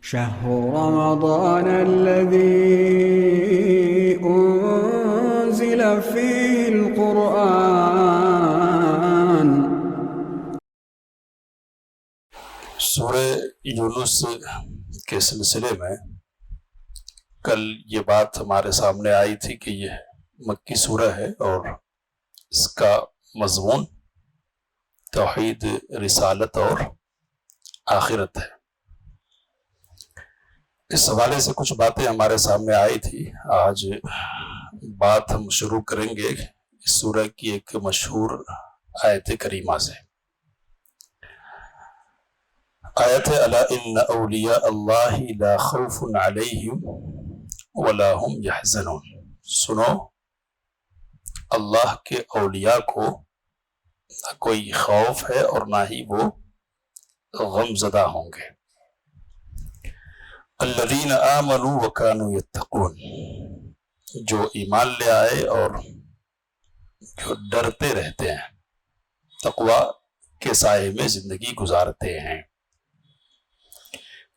شهر رمضان الذي أنزل فيه القرآن۔ سورہ یونس کے سلسلے میں کل یہ بات ہمارے سامنے آئی تھی کہ یہ مکی سورہ ہے اور اس کا مضمون توحید، رسالت اور آخرت ہے۔ اس حوالے سے کچھ باتیں ہمارے سامنے آئی تھی۔ آج بات ہم شروع کریں گے اس سورہ کی ایک مشہور آیت کریمہ سے۔ آیت الا ان اولیاء اللہ لا خوف علیہم ولا هم یحزنون۔ سنو، اللہ کے اولیاء کو نہ کوئی خوف ہے اور نہ ہی وہ غم زدہ ہوں گے۔ الذین آمنوا وکانوا یتقون، جو ایمان لے آئے اور جو ڈرتے رہتے ہیں، تقوی کے سائے میں زندگی گزارتے ہیں۔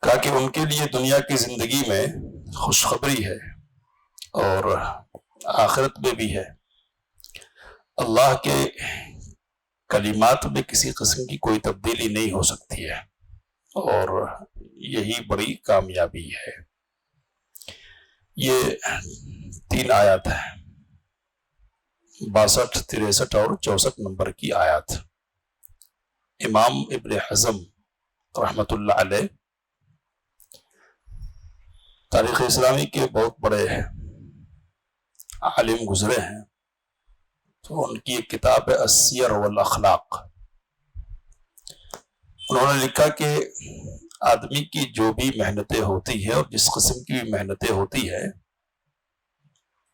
کہا کہ ان کے لیے دنیا کی زندگی میں خوشخبری ہے اور آخرت میں بھی ہے۔ اللہ کے کلمات میں کسی قسم کی کوئی تبدیلی نہیں ہو سکتی ہے اور یہی بڑی کامیابی ہے۔ یہ 3 آیات ہیں، 62، 63 اور 64 نمبر کی آیات۔ امام ابن حزم رحمۃ اللہ علیہ تاریخ اسلامی کے بہت بڑے عالم گزرے ہیں، تو ان کی ایک کتاب ہے السیر والاخلاق۔ انہوں نے لکھا کہ آدمی کی جو بھی محنتیں ہوتی ہیں اور جس قسم کی بھی محنتیں ہوتی ہے،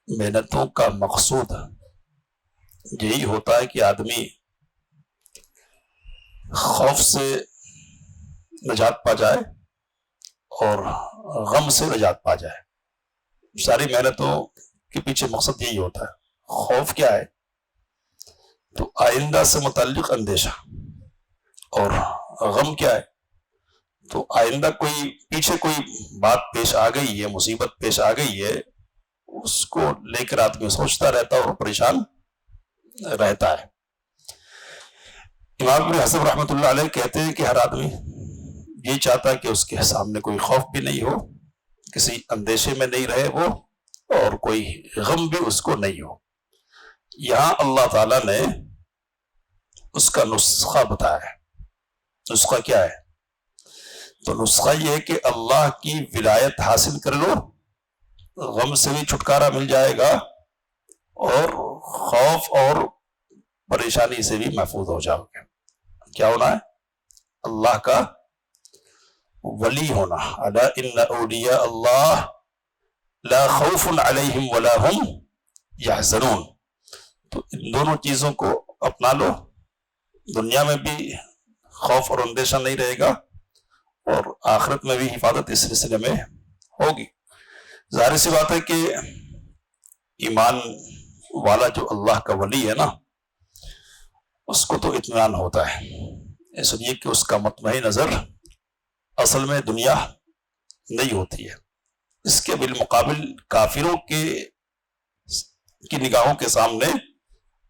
محنتوں کا مقصود یہی ہوتا ہے کہ آدمی خوف سے نجات پا جائے اور غم سے نجات پا جائے۔ ساری محنتوں کے پیچھے مقصد یہی ہوتا ہے۔ خوف کیا ہے؟ تو آئندہ سے متعلق اندیشہ، اور غم کیا ہے؟ تو آئندہ پیچھے کوئی بات پیش آ گئی ہے، مصیبت پیش آ گئی ہے، اس کو لے کر آدمی سوچتا رہتا ہے اور پریشان رہتا ہے۔ امام ابن حزم رحمۃ اللہ علیہ کہتے ہیں کہ ہر آدمی یہ چاہتا ہے کہ اس کے سامنے کوئی خوف بھی نہیں ہو، کسی اندیشے میں نہیں رہے وہ، اور کوئی غم بھی اس کو نہیں ہو۔ یہاں اللہ تعالیٰ نے اس کا نسخہ بتایا ہے۔ نسخہ کیا ہے؟ تو نسخہ یہ ہے کہ اللہ کی ولایت حاصل کر لو، غم سے بھی چھٹکارا مل جائے گا اور خوف اور پریشانی سے بھی محفوظ ہو جاؤ گے۔ کیا ہونا ہے؟ اللہ کا ولی ہونا۔ الا ان اولیاء اللہ لا خوف علیہم ولا هم یحزنون۔ تو ان دونوں چیزوں کو اپنا لو، دنیا میں بھی خوف اور اندیشہ نہیں رہے گا اور آخرت میں بھی حفاظت اس سلسلے میں ہوگی۔ ظاہر سی بات ہے کہ ایمان والا جو اللہ کا ولی ہے نا، اس کو تو اطمینان ہوتا ہے، اس لیے کہ اس کا مطمئن نظر اصل میں دنیا نہیں ہوتی ہے۔ اس کے بالمقابل کافروں کی نگاہوں کے سامنے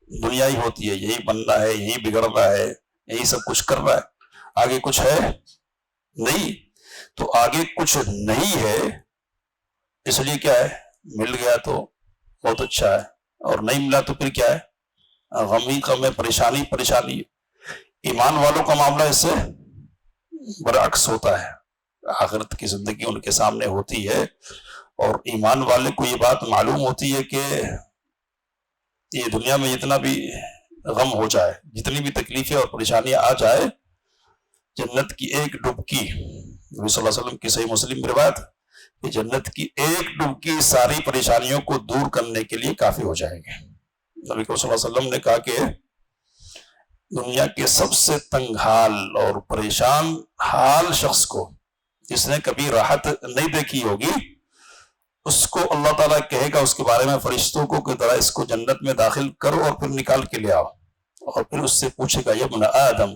دنیا ہی ہوتی ہے، یہی بننا ہے، یہی بگڑنا ہے، یہی سب کچھ کرنا ہے، آگے کچھ ہے نہیں۔ تو آگے کچھ نہیں ہے، اس لیے کیا ہے؟ مل گیا تو بہت اچھا ہے، اور نہیں ملا تو پھر کیا ہے؟ غم ہی غم ہے، پریشانی پریشانی۔ ایمان والوں کا معاملہ اس سے برعکس ہوتا ہے۔ آخرت کی زندگی ان کے سامنے ہوتی ہے اور ایمان والے کو یہ بات معلوم ہوتی ہے کہ یہ دنیا میں جتنا بھی غم ہو جائے، جتنی بھی تکلیفیں اور پریشانیاں آ جائے، جنت کی ایک ڈبکی، نبی صلی اللہ علیہ وسلم کی صحیح مسلم میں روایت کہ جنت کی ایک ڈبکی ساری پریشانیوں کو دور کرنے کے لیے کافی ہو جائے گی۔ نبی صلی اللہ علیہ وسلم نے کہا کہ دنیا کے سب سے تنگ حال اور پریشان حال شخص کو، جس نے کبھی راحت نہیں دیکھی ہوگی، اس کو اللہ تعالیٰ کہے گا اس کے بارے میں فرشتوں کو کہ ذرا اس کو جنت میں داخل کرو اور پھر نکال کے لے آؤ، اور پھر اس سے پوچھے گا یا ابن آدم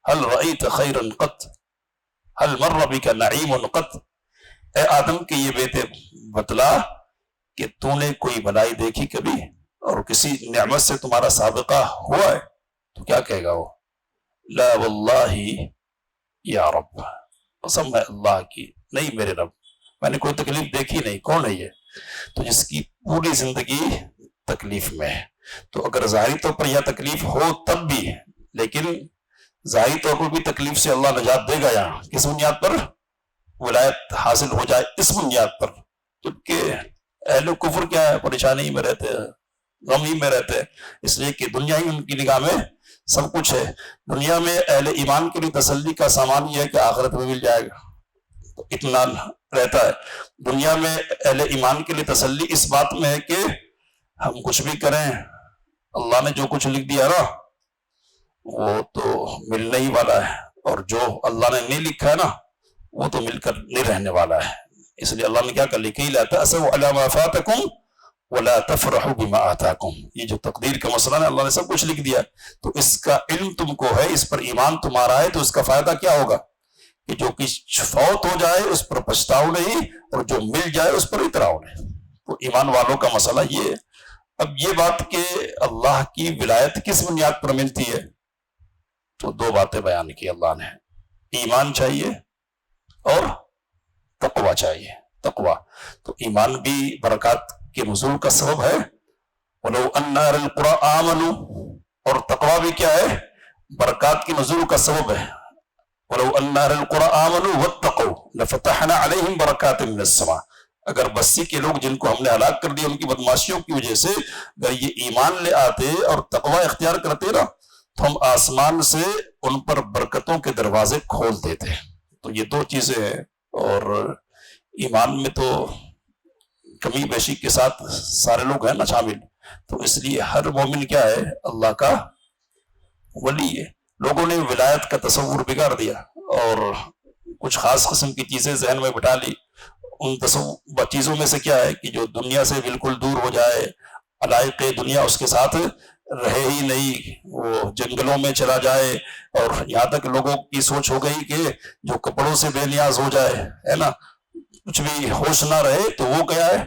هل رأيت خيرا قط، هل مر بك نعیم قط، اے آدم کے یہ بیٹے بتلا کہ تو نے کوئی بھلائی دیکھی کبھی اور کسی نعمت سے تمہارا سابقہ ہوا ہے؟ تو کیا کہے گا وہ؟ لا واللہ یا رب، قسم ہے اللہ کی نہیں میرے رب، میں نے کوئی تکلیف دیکھی نہیں۔ کون ہے یہ؟ تو جس کی پوری زندگی تکلیف میں ہے۔ تو اگر ظاہری طور پر یہ تکلیف ہو تب بھی، لیکن ظاہری طور پر بھی تکلیف سے اللہ نجات دے گا یہاں، کس بنیاد پر؟ ولایت حاصل ہو جائے اس بنیاد پر۔ جبکہ اہل کفر کیا ہے؟ پریشانی میں رہتے ہیں، غم ہی میں رہتے ہیں، اس لیے کہ دنیا ہی ان کی نگاہ میں سب کچھ ہے۔ دنیا میں اہل ایمان کے لیے تسلی کا سامان یہ ہے کہ آخرت میں مل جائے گا، تو اطمینان رہتا ہے۔ دنیا میں اہل ایمان کے لیے تسلی اس بات میں ہے کہ ہم کچھ بھی کریں، اللہ نے جو کچھ لکھ دیا نا وہ تو ملنے ہی والا ہے، اور جو اللہ نے نہیں لکھا ہے نا وہ تو مل کر نہیں رہنے والا ہے۔ اس لیے اللہ نے کیا کر لکھی لاتا أَسَوْا عَلَى مَا فَاتَكُمْ وَلَا تَفْرَحُوا بِمَا آتَاكُمْ، یہ جو تقدیر کا مسئلہ ہے اللہ نے سب کچھ لکھ دیا، تو اس کا علم تم کو ہے، اس پر ایمان تمہارا ہے، تو اس کا فائدہ کیا ہوگا کہ جو کچھ فوت ہو جائے اس پر پچھتاؤ نہیں، اور جو مل جائے اس پر اتراؤ نہیں۔ تو ایمان والوں کا مسئلہ یہ ہے۔ اب یہ بات کہ اللہ کی ولایت کس بنیاد پر ملتی ہے، تو دو باتیں بیان کی اللہ نے، ایمان چاہیے اور تقوی چاہیے۔ تقوی تو ایمان بھی برکات کے نزول کا سبب ہے، وَلَوْ أَنَّ أَهْلَ الْقُرَىٰ آمَنُوا، اور تقوی بھی کیا ہے؟ برکات کے نزول کا سبب ہے۔ وَلَوْ أَنَّ أَهْلَ الْقُرَىٰ آمَنُوا وَاتَّقَوْا لَفَتَحْنَا عَلَيْهِمْ بَرَكَاتٍ مِّنَ السَّمَاءِ، اگر بستی کے لوگ جن کو ہم نے ہلاک کر دیا ان کی بدماشیوں کی وجہ سے، اگر یہ ایمان لے آتے اور تقوی اختیار کرتے نا تو ہم آسمان سے ان پر برکتوں کے دروازے کھول دیتے۔ تو یہ دو چیزیں ہیں، اور ایمان میں تو کمی بیشی کے ساتھ سارے لوگ ہیں نا شامل، تو اس لیے ہر مومن کیا ہے؟ اللہ کا ولی ہے۔ لوگوں نے ولایت کا تصور بگاڑ دیا اور کچھ خاص قسم کی چیزیں ذہن میں بٹھا لی۔ ان چیزوں میں سے کیا ہے کہ جو دنیا سے بالکل دور ہو جائے، علائق دنیا اس کے ساتھ رہے ہی نہیں، وہ جنگلوں میں چلا جائے، اور یہاں تک لوگوں کی سوچ ہو گئی کہ جو کپڑوں سے بے نیاز ہو جائے، ہے نا، کچھ بھی ہوش نہ رہے، تو وہ کیا ہے؟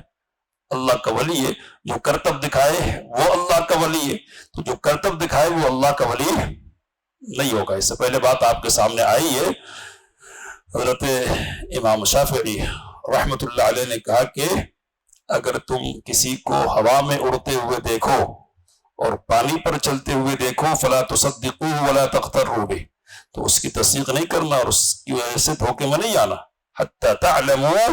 اللہ کا ولی ہے۔ جو کرتب دکھائے وہ اللہ کا ولی ہے، تو جو کرتب دکھائے وہ اللہ کا ولی نہیں ہوگا۔ اس سے پہلے بات آپ کے سامنے آئی ہے، حضرت امام شافعی رحمت اللہ علیہ نے کہا کہ اگر تم کسی کو ہوا میں اڑتے ہوئے دیکھو اور پانی پر چلتے ہوئے دیکھو فلا تصدقوه ولا تغتروا به، تو اس کی تصدیق نہیں کرنا اور اس کی وجہ سے دھوکے میں نہیں آنا، حتی تعلموا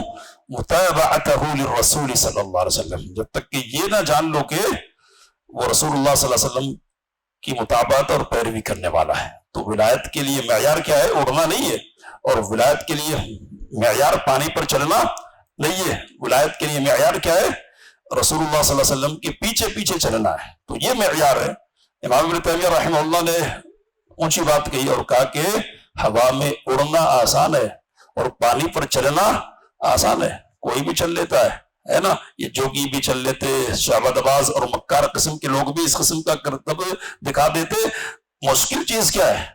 متابعته للرسول صلی اللہ علیہ وسلم، جب تک کہ یہ نہ جان لو کہ وہ رسول اللہ صلی اللہ علیہ وسلم کی مطابعت اور پیروی کرنے والا ہے۔ تو ولایت کے لیے معیار کیا ہے؟ اڑنا نہیں ہے، اور ولایت کے لیے معیار پانی پر چلنا نہیں ہے۔ ولایت کے لیے معیار کیا ہے؟ رسول اللہ صلی اللہ علیہ وسلم کے پیچھے پیچھے چلنا ہے، تو یہ معیار ہے۔ امام ابن تیمیہ رحمہ اللہ نے اونچی بات کہی اور کہا کہ ہوا میں اڑنا آسان ہے اور پانی پر چلنا آسان ہے، کوئی بھی چل لیتا ہے نا، یہ جوگی بھی چل لیتے، شعبہ باز اور مکار قسم کے لوگ بھی اس قسم کا کرتب دکھا دیتے۔ مشکل چیز کیا ہے؟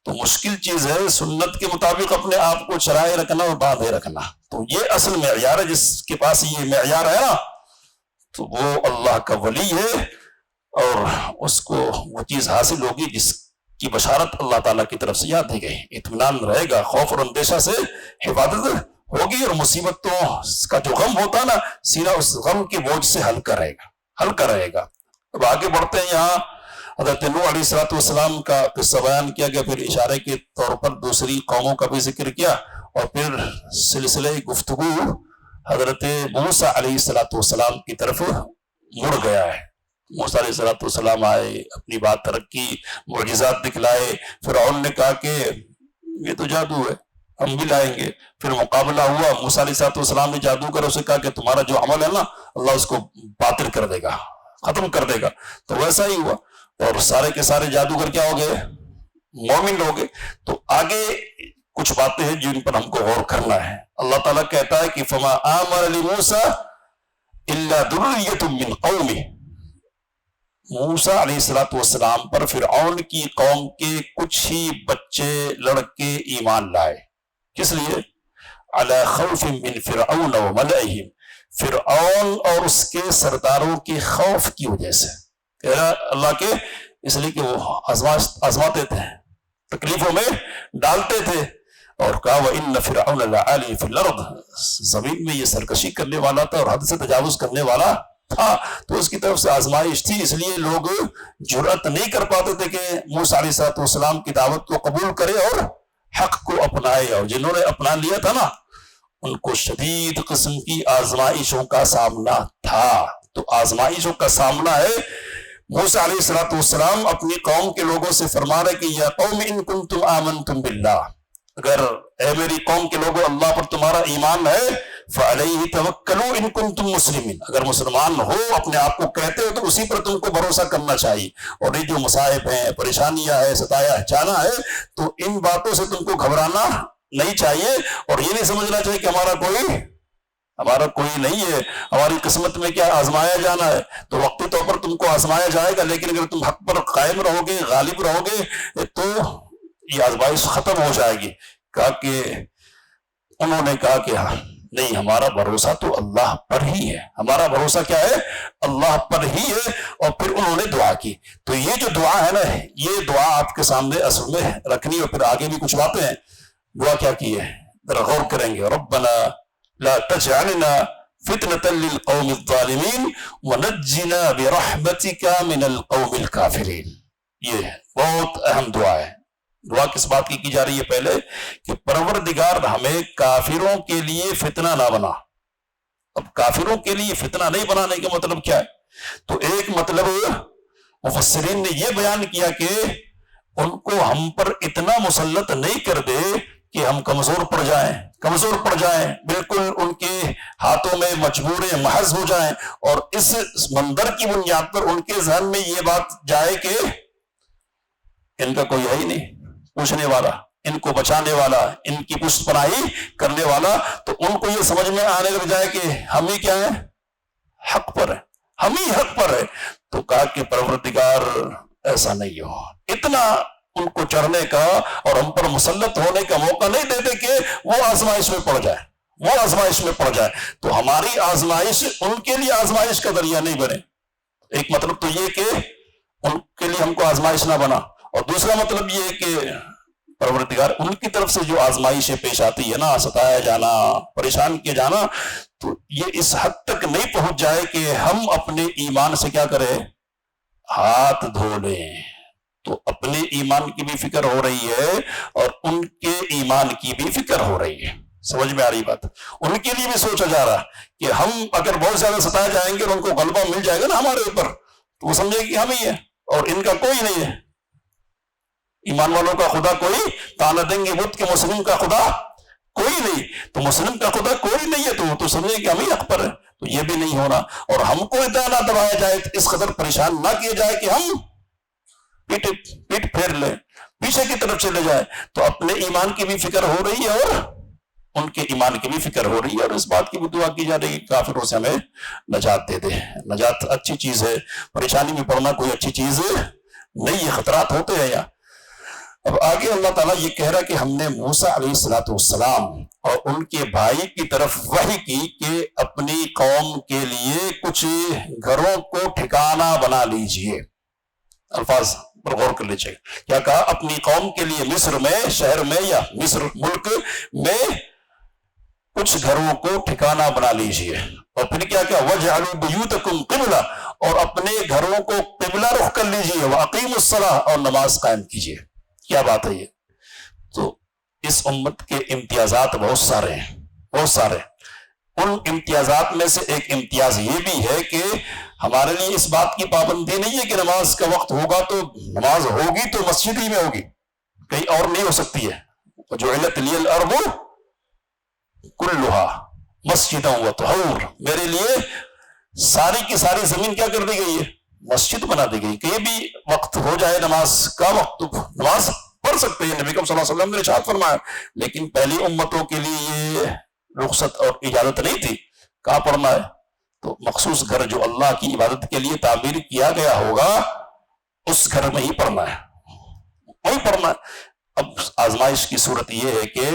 تو مشکل چیز ہے سنت کے مطابق اپنے آپ کو چلائے رکھنا اور باندھے رکھنا، تو یہ اصل معیار ہے۔ جس کے پاس یہ معیار ہے نا تو وہ اللہ کا ولی ہے، اور اس کو وہ چیز حاصل ہوگی جس کی بشارت اللہ تعالیٰ کی طرف سے یاد دی گئی۔ اطمینان رہے گا، خوف اور اندیشہ سے حفاظت ہوگی، اور مصیبتوں کا جو غم ہوتا ہے نا سینہ اس غم کے بوجھ سے ہلکا رہے گا۔ اب آگے بڑھتے ہیں، یہاں حضرت نوح علیہ السلام کا قصہ بیان کیا گیا، پھر اشارے کے طور پر دوسری قوموں کا بھی ذکر کیا، اور پھر سلسلہ گفتگو حضرت موسیٰ علیہ السلام کی طرف مڑ گیا ہے۔ موسیٰ علیہ السلام آئے، اپنی بات رکھی، معجزات دکھلائے۔ فرعون نے کہا کہ یہ تو جادو ہے، ہم بھی لائیں گے۔ پھر مقابلہ ہوا، موسیٰ علیہ السلام نے جادوگر اسے کہا کہ تمہارا جو عمل ہے نا اللہ اس کو باطل کر دے گا، ختم کر دے گا، تو ویسا ہی ہوا، اور سارے کے سارے جادوگر کیا ہو گئے؟ مومن ہو گئے۔ تو آگے کچھ باتیں ہیں جن پر ہم کو غور کرنا ہے۔ اللہ تعالیٰ کہتا ہے کہ فما آمن لموسیٰ الا ذریۃ من قومہ، موسیٰ علیہ السلام پر فرعون کی قوم کے کچھ ہی بچے لڑکے ایمان لائے۔ کس لیے؟ علی خوف من فرعون وملئہم، فرعون اور اس کے سرداروں کے خوف کی وجہ سے، کہہ رہا اللہ کے اس لیے کہ وہ آزماتے تھے، تکلیفوں میں ڈالتے تھے، اور کہا وَإِنَّ فِرْعَوْنَ لَعَالٍ فِي الْأَرْضِ، زمین میں یہ سرکشی کرنے والا تھا اور حد سے تجاوز کرنے والا تھا، تو اس کی طرف سے آزمائش تھی، اس لیے لوگ جرأت نہیں کر پاتے تھے کہ موسیٰ علیہ السلام کی دعوت کو قبول کرے اور حق کو اپنائے، اور جنہوں نے اپنا لیا تھا نا ان کو شدید قسم کی آزمائشوں کا سامنا تھا۔ تو آزمائشوں کا سامنا ہے۔ موسیٰ علیہ السلام اپنی قوم کے لوگوں سے فرما رہے کہ یا قوم ان کنتم آمنتم باللہ، اگر اے میری قوم کے لوگوں اللہ پر تمہارا ایمان ہے، فعلیہ توکلوا ان کنتم مسلمین، اگر مسلمان ہو اپنے آپ کو کہتے ہو تو اسی پر تم کو بھروسہ کرنا چاہیے، اور یہ جو مصائب ہیں، پریشانیاں ہیں، ستایا جانا ہے، تو ان باتوں سے تم کو گھبرانا نہیں چاہیے، اور یہ نہیں سمجھنا چاہیے کہ ہمارا کوئی نہیں ہے، ہماری قسمت میں کیا آزمایا جانا ہے، تو وقتی طور پر تم کو آزمایا جائے گا، لیکن اگر تم حق پر قائم رہو گے، غالب رہو گے، تو یہ آزمائش ختم ہو جائے گی۔ کہا کہ انہوں نے کہا کہ ہاں نہیں، ہمارا بھروسہ تو اللہ پر ہی ہے، ہمارا بھروسہ کیا ہے؟ اللہ پر ہی ہے، اور پھر انہوں نے دعا کی۔ تو یہ جو دعا ہے نا، یہ دعا آپ کے سامنے اصل میں رکھنی، اور پھر آگے بھی کچھ باتیں ہیں۔ دعا کیا کی ہے ذرا غور کریں گے، ربنا لا تجعلنا فتنة للقوم الظالمین ونجنا برحمتک من القوم الکافرین۔ یہ بہت اہم دعا ہے۔ دعا کس بات کی جا رہی ہے؟ پہلے کہ پروردگار ہمیں کافروں کے لیے فتنہ نہ بنا۔ اب کافروں کے لیے فتنہ نہیں بنانے کا مطلب کیا ہے؟ تو ایک مطلب مفسرین نے یہ بیان کیا کہ ان کو ہم پر اتنا مسلط نہیں کر دے کہ ہم کمزور پڑ جائیں، بالکل ان کے ہاتھوں میں مجبور محض ہو جائیں، اور اس منظر کی بنیاد پر ان کے ذہن میں یہ بات جائے کہ ان کا کوئی ہے ہی نہیں پوچھنے والا، ان کو بچانے والا، ان کی پشت پناہی کرنے والا، تو ان کو یہ سمجھ میں آنے لگ جائے کہ ہم ہی کیا ہیں؟ حق پر ہے، ہم ہی حق پر ہے۔ تو کہا کہ پروردگار ایسا نہیں ہو، اتنا ان کو چڑھنے کا اور ہم پر مسلط ہونے کا موقع نہیں دیتے کہ وہ آزمائش میں پڑ جائے، تو ہماری آزمائش ان کے لیے آزمائش کا ذریعہ نہیں بنے۔ ایک مطلب تو یہ کہ ان کے لیے ہم کو آزمائش نہ بنا، اور دوسرا مطلب یہ کہ پروردگار ان کی طرف سے جو آزمائشیں پیش آتی ہے نا، ستایا جانا، پریشان کیا جانا، تو یہ اس حد تک نہیں پہنچ جائے کہ ہم اپنے ایمان سے کیا کریں؟ ہاتھ دھو لیں۔ تو اپنے ایمان کی بھی فکر ہو رہی ہے اور ان کے ایمان کی بھی فکر ہو رہی ہے۔ سمجھ میں آ رہی بات؟ ان کے لیے بھی سوچا جا رہا کہ ہم اگر بہت زیادہ ستائے جائیں گے اور ان کو غلبہ مل جائے گا نا ہمارے اوپر، تو وہ سمجھے کہ ہم ہی ہیں اور ان کا کوئی نہیں ہے۔ ایمان والوں کا خدا کوئی، تانا دیں گے بت کے مسلم کا خدا کوئی نہیں، تو مسلم کا خدا کوئی نہیں ہے تو سمجھے کہ ہم ہی حق پر ہے۔ تو یہ بھی نہیں ہونا، اور ہم کو اتنا نہ دبایا جائے، اس قدر پریشان نہ کیا جائے کہ ہم پیٹ پھیر لیں، پیچھے کی طرف چلے جائے۔ تو اپنے ایمان کی بھی فکر ہو رہی ہے اور ان کے ایمان کی بھی فکر ہو رہی ہے، اور اس بات کی بھی دعا کی جا رہی ہے کہ کافروں سے ہمیں نجات دے دے۔ نجات اچھی چیز ہے، پریشانی میں پڑنا کوئی اچھی چیز نہیں ہے، خطرات ہوتے ہیں۔ اب آگے اللہ تعالیٰ یہ کہہ رہا کہ ہم نے موسیٰ علیہ السلام اور ان کے بھائی کی طرف وحی کی کہ اپنی قوم کے لیے کچھ گھروں کو ٹھکانہ بنا لیجئے۔ الفاظ پر غور کر لیجئے، کیا کہا؟ اپنی قوم کے لیے مصر میں، شہر میں یا مصر ملک میں کچھ گھروں کو ٹھکانہ بنا لیجئے، اور پھر کیا کہا؟ وَجْعَلُوا بُيُوتَكُمْ قِبْلَةً، اور اپنے گھروں کو قبلہ رخ کر لیجئے، وَأَقِيمُوا الصَّلَاةَ، اور نماز قائم کیجئے۔ کیا بات ہے یہ؟ تو اس امت کے امتیازات بہت سارے۔ ان امتیازات میں سے ایک امتیاز یہ بھی ہے کہ ہمارے لیے اس بات کی پابندی نہیں ہے کہ نماز کا وقت ہوگا تو نماز ہوگی تو مسجد ہی میں ہوگی، کہیں اور نہیں ہو سکتی ہے۔ وَجُعِلَتْ لِيَ الْأَرْضُ كُلُّهَا مَسْجِدًا وَطَهُورًا، میرے لیے ساری کی ساری زمین کیا کر دی گئی ہے؟ مسجد بنا دی گئی، کہیں بھی وقت ہو جائے نماز کا وقت نماز پڑھ سکتے ہیں، نبی صلی اللہ علیہ وسلم نے ارشاد فرمایا۔ لیکن پہلی امتوں کے لیے یہ رخصت اور اجازت نہیں تھی، کہاں پڑھنا ہے؟ تو مخصوص گھر جو اللہ کی عبادت کے لیے تعمیر کیا گیا ہوگا اس گھر میں ہی پڑھنا ہے، وہی پڑھنا ہے۔ اب آزمائش کی صورت یہ ہے کہ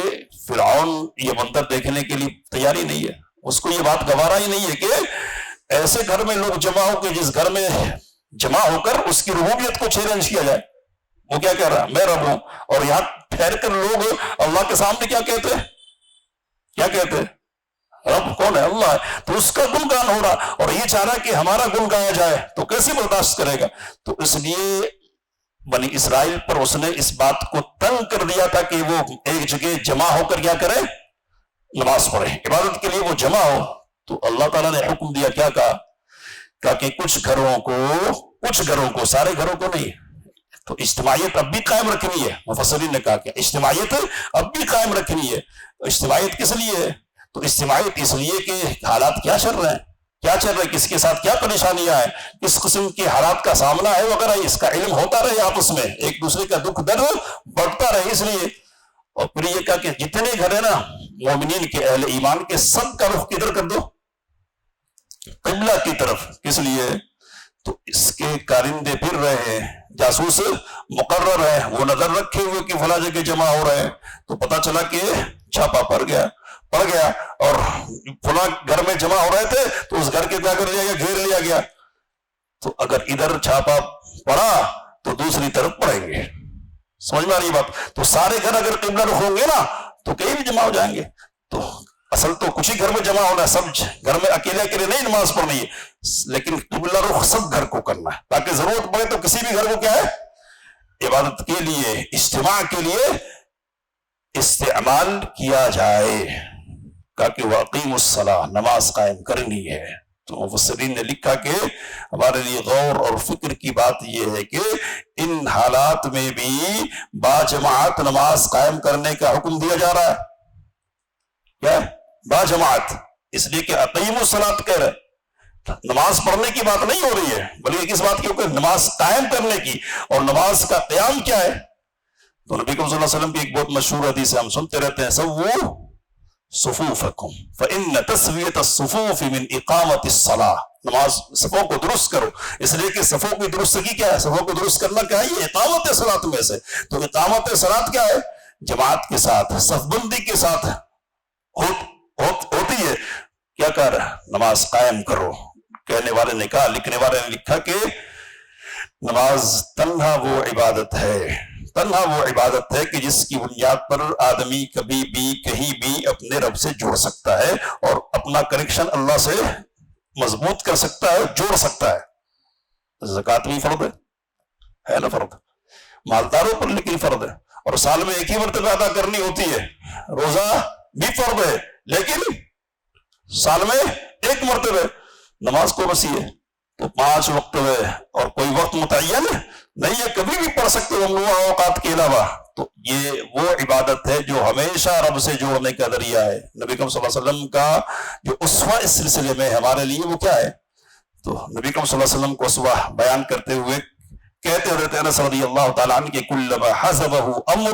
فرعون یہ منظر دیکھنے کے لیے تیاری نہیں ہے، اس کو یہ بات گوارا ہی نہیں ہے کہ ایسے گھر میں لوگ جمع ہو کے جس گھر میں جمع ہو کر اس کی ربوبیت کو چیلنج کیا جائے. وہ کیا کہہ رہا ہے؟ میں رب ہوں. اور یہاں ٹھہر کر لوگ اللہ کے سامنے کیا کہتے ہیں؟ کیا کہتے ہیں؟ رب کون ہے؟ اللہ ہے. تو اس کا گن گان ہو رہا اور یہ چاہ رہا کہ ہمارا گن گایا جائے، تو کیسے برداشت کرے گا؟ تو اس لیے بنی اسرائیل پر اس نے اس بات کو تنگ کر دیا تھا کہ وہ ایک جگہ جمع ہو کر کیا کرے؟ نماز پڑھے، عبادت کے لیے وہ جمع ہو. تو اللہ تعالیٰ نے حکم دیا، کیا کہا کہ کچھ گھروں کو، سارے گھروں کو نہیں. تو اجتماعیت اب بھی قائم رکھنی ہے. مفسرین نے کہا کہ اجتماعیت اب بھی قائم رکھنی ہے. اجتماعیت کس لیے ہے؟ تو اجتماعیت اس لیے کہ حالات کیا چل رہے ہیں، کس کے ساتھ کیا پریشانیاں ہیں، کس قسم کے حالات کا سامنا ہے وغیرہ، اس کا علم ہوتا رہے آپس میں، ایک دوسرے کا دکھ درد بڑھتا رہے. اس لیے اور پھر یہ کہا کہ جتنے گھر ہیں نا مومنین کے، اہل ایمان کے، سب کا رخ کدھر کر دو؟ قبلہ کی طرف. کس لیے؟ تو اس کے کارندے پھر رہے ہیں، جاسوس مقرر ہے، وہ نظر رکھے ہوئے کہ فلاں جگہ جمع ہو رہے ہیں. تو پتا چلا کہ چھاپا پڑ گیا اور فلاں گھر میں جمع ہو رہے تھے تو اس گھر کے کیا کر لیا گیا؟ گھیر لیا گیا. تو اگر ادھر چھاپا پڑا تو دوسری طرف پڑیں گے. سمجھ میں آ رہی بات؟ تو سارے گھر اگر قبلہ رخ ہوں گے نا تو کہیں بھی جمع ہو جائیں گے. تو اصل تو کچھ ہی گھر میں جمع ہونا ہے، سب گھر میں اکیلے نہیں نماز پڑھنی ہے، لیکن قبلہ رخ سب گھر کو کرنا ہے تاکہ ضرورت پڑے تو کسی بھی گھر کو کیا ہے؟ عبادت کے لیے، اجتماع کے لیے استعمال کیا جائے. کہا کہ واقیم الصلاۃ، نماز قائم کرنی ہے. تو مفسرین نے لکھا کہ ہمارے لیے غور اور فکر کی بات یہ ہے کہ ان حالات میں بھی باجماعت نماز قائم کرنے کا حکم دیا جا رہا ہے. کیا ہے؟ باجماعت. اس لیے کہ اقیم الصلاۃ کہہ رہے، نماز پڑھنے کی بات نہیں ہو رہی ہے، بلکہ کس بات کی؟ نماز قائم کرنے کی. اور نماز کا قیام کیا ہے؟ تو نبی صلی اللہ علیہ وسلم کی ایک بہت مشہور حدیث ہے، ہم سنتے رہتے ہیں، سووا صفوفکم فإن تسویۃ الصفوف من اقامت الصلاۃ. نماز صفوں کو درست کرو، اس لیے کہ صفوں کی درستگی کیا ہے؟ صفوں کو درست کرنا کیا ہے؟ یہ اقامت صلاۃ میں سے. تو اقامت صلاۃ کیا ہے؟ جماعت کے ساتھ، صف بندی کے ساتھ ہوتی ہے. کیا کر نماز قائم کرو. کہنے والے نے کہا، لکھنے والے نے لکھا کہ نماز تنہا وہ عبادت ہے کہ جس کی بنیاد پر آدمی کبھی بھی کہیں بھی اپنے رب سے جوڑ سکتا ہے اور اپنا کنیکشن اللہ سے مضبوط کر سکتا ہے، جوڑ سکتا ہے. زکوٰۃ بھی فرض ہے نا، فرض مالداروں پر لیکن فرض ہے، اور سال میں ایک ہی مرتبہ ادا کرنی ہوتی ہے. روزہ بھی فرض ہے لیکن سال میں ایک مرتبہ. نماز کو وسیع ہے تو 5 وقت ہے اور کوئی وقت متعین نہیں ہے، کبھی بھی پڑھ سکتے ہو ممنوع اوقات کے علاوہ. تو یہ وہ عبادت ہے جو ہمیشہ رب سے جوڑنے کا ذریعہ ہے. نبی کریم صلی اللہ علیہ وسلم کا جو اسوہ اس سلسلے میں ہمارے لیے وہ کیا ہے؟ تو نبی کریم صلی اللہ علیہ وسلم کو اسوہ بیان کرتے ہوئے کہتے رہتے ہیں انس رضی اللہ تعالیٰ عنہ کہ کلما حزبہ امر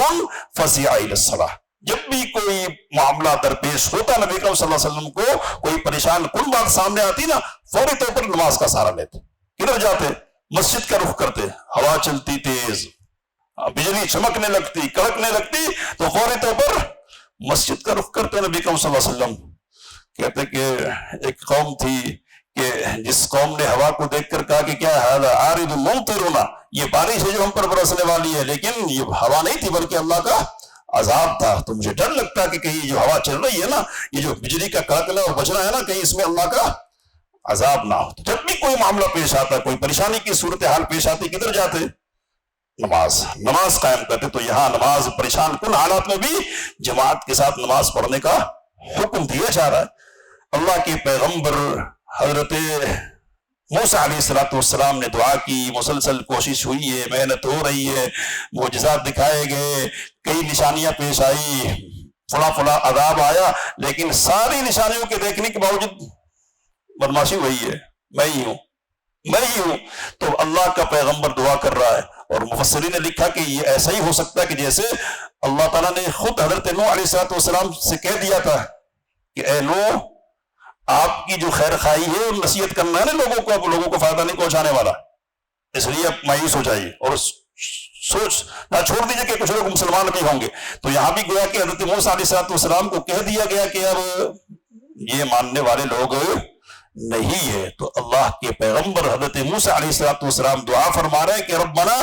فزع الی الصلاۃ. جب بھی کوئی معاملہ درپیش ہوتا نبی کریم صلی اللہ علیہ وسلم کو، کوئی پریشان کن بات سامنے آتی نا، فوری طور پر نماز کا سہارا لیتے. کدھر جاتے؟ مسجد کا رخ کرتے. ہوا چلتی تیز، بجلی چمکنے لگتی، کڑکنے لگتی تو فوری طور پر مسجد کا رخ کرتے. نبی کریم صلی اللہ علیہ وسلم کہتے کہ ایک قوم تھی کہ جس قوم نے ہوا کو دیکھ کر کہا کہ کیا ہے عارض ممطرنا، یہ بارش ہے جو ہم پر برسنے والی ہے، لیکن یہ ہوا نہیں تھی بلکہ اللہ کا عذاب تھا. تو مجھے ڈر لگتا کہ کہیں جو ہوا چل رہی ہے نا، یہ جو بجلی کا کڑکنا اور بجنا ہے نا، کہیں اس میں اللہ کا عذاب نہ ہو. جب بھی کوئی معاملہ پیش آتا، کوئی پریشانی کی صورتحال پیش آتی، کدھر جاتے؟ نماز قائم کرتے. تو یہاں نماز پریشان کن حالات میں بھی جماعت کے ساتھ نماز پڑھنے کا حکم دیا جا رہا ہے. اللہ کے پیغمبر حضرت موسیٰ علیہ السلام نے دعا کی، مسلسل کوشش ہوئی ہے، محنت ہو رہی ہے، معجزات دکھائے گئے، کئی نشانیاں پیش آئی، فلاں عذاب آیا، لیکن ساری نشانیوں کے دیکھنے کے باوجود بدماشی وہی ہے، میں ہی ہوں. تو اللہ کا پیغمبر دعا کر رہا ہے. اور مفسرین نے لکھا کہ یہ ایسا ہی ہو سکتا ہے کہ جیسے اللہ تعالیٰ نے خود حضرت نوح علیہ السلام سے کہہ دیا تھا کہ اے نوح، آپ کی جو خیر خواہی ہے اور نصیحت کرنا ہے نا لوگوں کو، اب لوگوں کو فائدہ نہیں پہنچانے والا، اس لیے اب مایوس ہو جائیے. اور سوچ نہ چھوڑ دیجئے کہ کچھ لوگ مسلمان بھی ہوں گے. تو یہاں بھی گویا کہ حضرت موسیٰ علیہ السلام کو کہہ دیا گیا کہ اب یہ ماننے والے لوگ نہیں ہے. تو اللہ کے پیغمبر حضرت موسیٰ علیہ السلام دعا فرما رہے ہیں کہ ربنا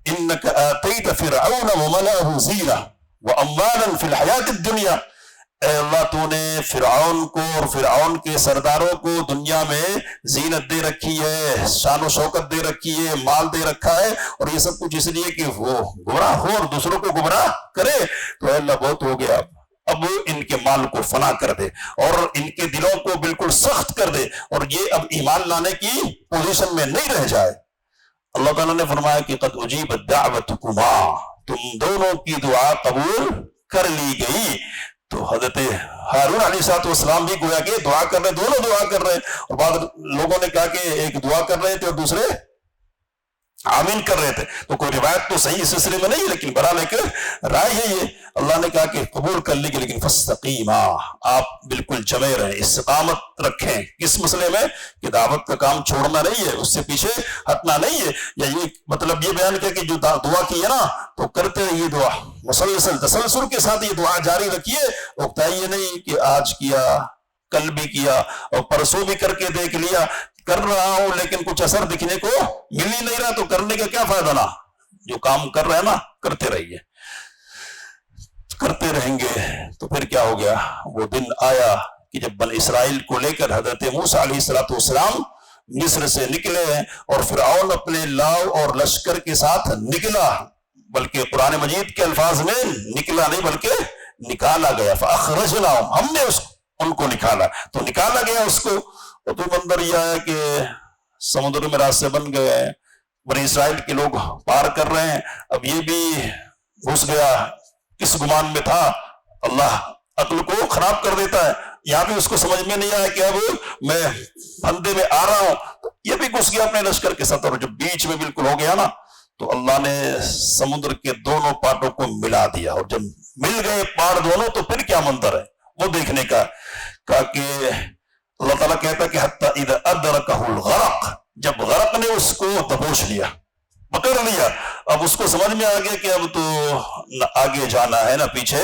انک آتیت فرعون وملأہ زینہ واموالا فی الحیات الدنیا. اے اللہ تو نے فرعون کو اور فرعون کے سرداروں کو دنیا میں زینت دے رکھی ہے، شان و شوکت دے رکھی ہے، مال دے رکھا ہے، اور یہ سب کچھ اس لیے کہ وہ گمراہ ہو اور دوسروں کو گمراہ کرے. تو اے اللہ بہت ہو گیا، اب ان کے مال کو فنا کر دے اور ان کے دلوں کو بالکل سخت کر دے اور یہ اب ایمان لانے کی پوزیشن میں نہیں رہ جائے. اللہ تعالیٰ نے فرمایا کہ قد اجیبت دعوتکما، تم دونوں کی دعا قبول کر لی گئی. تو حضرت ہارون علیہ السلام بھی گویا کہ دعا کر رہے، دونوں دعا کر رہے، اور بعض لوگوں نے کہا کہ ایک دعا کر رہے تھے اور دوسرے آمین کر رہے تھے. تو کوئی روایت تو صحیح اس سلسلے میں نہیں، لیکن برحال ایک رائے ہے یہ. اللہ نے کہا کہ قبول کر لی گئی، لیکن فاستقیما، آپ بالکل جمے رہیں، استقامت رکھیں. کس مسئلے میں؟ کہ دعوت کا کام چھوڑنا نہیں ہے، اس سے پیچھے ہٹنا نہیں ہے. یا یہ مطلب یہ بیان کیا کہ جو دعا کی ہے نا تو کرتے رہیے دعا، مسلسل تسلسل کے ساتھ یہ دعا جاری رکھیے. اکتائیے نہیں کہ آج کیا، کل بھی کیا اور پرسوں بھی کر کے دیکھ لیا، کر رہا ہوں لیکن کچھ اثر دکھنے کو مل ہی نہیں رہا، تو کرنے کا کیا فائدہ؟ نا جو کام کر رہے ہیں نا کرتے رہیے، کرتے رہیں گے. تو پھر کیا ہو گیا؟ وہ دن آیا کہ جب بن اسرائیل کو لے کر حضرت موسیٰ علیہ السلام مصر سے نکلے اور فرعون اپنے لاؤ اور لشکر کے ساتھ نکلا، بلکہ قرآن مجید کے الفاظ میں نکلا نہیں بلکہ نکالا گیا. فاخرجناہم، ہم نے ان کو نکالا، تو نکالا گیا اس کو. اور تو منظر یہ آیا کہ سمندر میں راستے بن گئے ہیں، بنی اسرائیل کے لوگ پار کر رہے ہیں. اب یہ بھی گھس گیا، کس گمان میں تھا؟ اللہ عقل کو خراب کر دیتا ہے. یہاں بھی اس کو سمجھ میں نہیں آیا کہ اب میں پھندے میں آ رہا ہوں، تو یہ بھی گھس گیا اپنے لشکر کے ساتھ. اور جب بیچ میں بالکل ہو گیا نا تو اللہ نے سمندر کے دونوں پارٹوں کو ملا دیا، اور جب مل گئے پاڑ دونوں تو پھر کیا منظر ہے وہ دیکھنے کا. کہا کہ اللہ تعالیٰ کہتا ہے کہ حتیٰ اذا ادرکہ الغرق، جب غرق نے اس کو دبوچ لیا، پکڑ لیا، اب اس کو سمجھ میں آ گیا کہ اب تو نہ آگے جانا ہے نہ پیچھے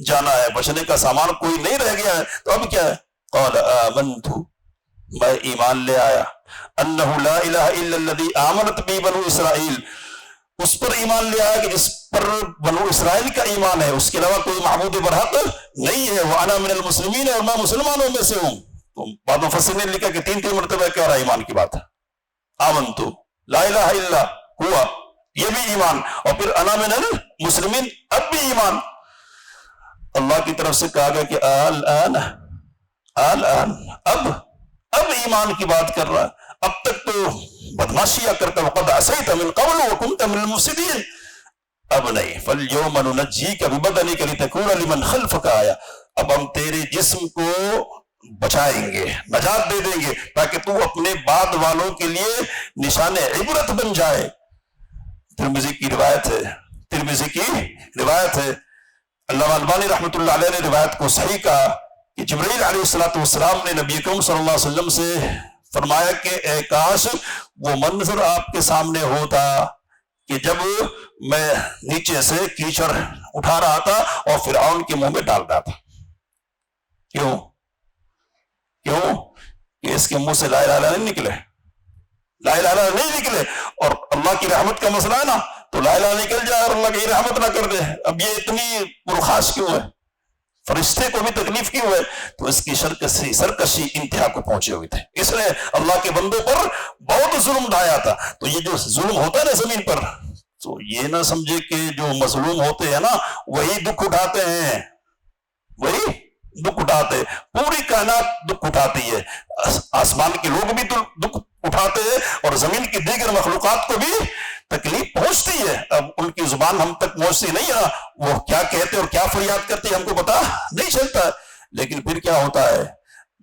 جانا ہے، بچنے کا سامان کوئی نہیں رہ گیا ہے. تو اب کیا ہے؟ قال آمنت، میں ایمان لے آیا، انہ لا الہ الا الذی آمنت بی بنو اسرائیل، اس پر ایمان لے آیا کہ جس پر بنو اسرائیل کا ایمان ہے، اس کے علاوہ کوئی معبود برحق نہیں ہے. وانا من المسلمین، اور میں مسلمانوں میں سے ہوں. تو بعض مفسرین نے لکھا کہ تین مرتبہ کہہ رہا ایمان کی بات ہے. آمنت لا الہ الا ہوا، یہ بھی ایمان، اور پھر انا من المسلمین، اب بھی ایمان. اللہ کی طرف سے کہا گیا کہ الان اب ایمان کی بات کر رہا ہے. اب تک تو بدماشیاں کرتا، وقد عصیت من قبل وکنت من المفسدین. اب نہیں، فالیوم ننجیک ببدنک لتکون لمن خلفک آیا، اب ہم تیرے جسم کو بچائیں گے، نجات دے دیں گے، تاکہ تو اپنے بعد والوں کے لیے نشان عبرت بن جائے. ترمذی کی روایت ہے، علامہ البانی رحمۃ اللہ علیہ نے روایت کو صحیح کہا کہ جبرائیل علیہ السلام نے نبی اکرم صلی اللہ علیہ وسلم سے فرمایا کہ اے کاش وہ منظر آپ کے سامنے ہوتا کہ جب میں نیچے سے کیچڑ اٹھا رہا تھا اور فرعون کے منہ میں ڈال رہا تھا. کیوں کہ اس کے منہ سے لا الہ الا نہیں نکلے، لا الہ الا نہیں نکلے، اور اللہ کی رحمت کا مسئلہ ہے نا، تو لا الہ نکل جائے اور اللہ کی رحمت نہ کر دے. اب یہ اتنی پرخاش کیوں ہے؟ فرشتے کو بھی تکلیف کیوں ہے؟ تو اس کی سرکشی انتہا کو پہنچے ہوئے تھے، اس نے اللہ کے بندوں پر بہت ظلم ڈھایا تھا. تو یہ جو ظلم ہوتا ہے نا زمین پر، تو یہ نہ سمجھے کہ جو مظلوم ہوتے ہیں نا وہی دکھ اٹھاتے ہیں، پوری کائنات دکھ اٹھاتی ہے. آسمان کے لوگ بھی دکھ اٹھاتے ہیں اور زمین کی دیگر مخلوقات کو بھی تکلیف پہنچتی ہے. اب ان کی زبان ہم تک پہنچتی نہیں ہے، وہ کیا کہتے اور کیا فریاد کرتے ہم کو پتا نہیں چلتا. لیکن پھر کیا ہوتا ہے